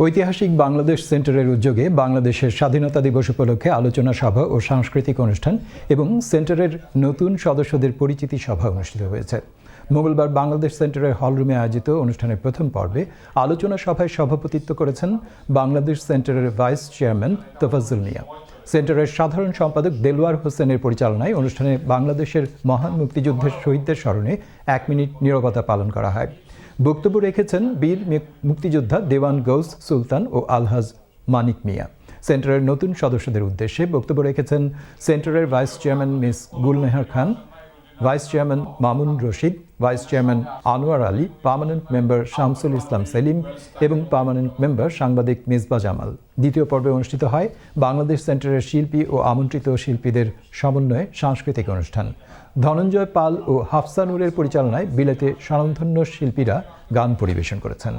ঐতিহাসিক বাংলাদেশ সেন্টারের উদ্যোগে বাংলাদেশের স্বাধীনতা দিবস উপলক্ষে আলোচনা সভা ও সাংস্কৃতিক অনুষ্ঠান এবং সেন্টারের নতুন সদস্যদের পরিচিতি সভা অনুষ্ঠিত হয়েছে। মঙ্গলবার বাংলাদেশ সেন্টারের হলরুমে আয়োজিত অনুষ্ঠানের প্রথম পর্বে আলোচনা সভায় সভাপতিত্ব করেছেন বাংলাদেশ সেন্টারের ভাইস চেয়ারম্যান তোফাজ্জল মিয়া। সেন্টারের সাধারণ সম্পাদক দেলোয়ার হোসেনের পরিচালনায় অনুষ্ঠানে বাংলাদেশের মহান মুক্তিযুদ্ধের শহীদদের স্মরণে 1 মিনিট নীরবতা পালন করা হয়। বক্তব্য রেখেছেন বীর মুক্তিযোদ্ধা দেওয়ান গৌস সুলতান ও আলহাজ মানিক মিয়া। সেন্টারের নতুন সদস্যদের উদ্দেশ্যে বক্তব্য রেখেছেন সেন্টারের vice chairman miss Gulnehar Khan, vice chairman Mamun Rashid, vice chairman Anwar Ali, permanent member Shamsul Islam Selim এবং পার্মানেন্ট মেম্বার সাংবাদিক মিসবা জামাল। দ্বিতীয় পর্বে অনুষ্ঠিত হয় বাংলাদেশ সেন্টারের শিল্পী ও আমন্ত্রিত শিল্পীদের সমন্বয়ে সাংস্কৃতিক অনুষ্ঠান। ধনঞ্জয় পাল ও হাফসা নূরের পরিচালনায় বিলেতে স্বনামধন্য শিল্পীরা গান পরিবেশন করেছেন।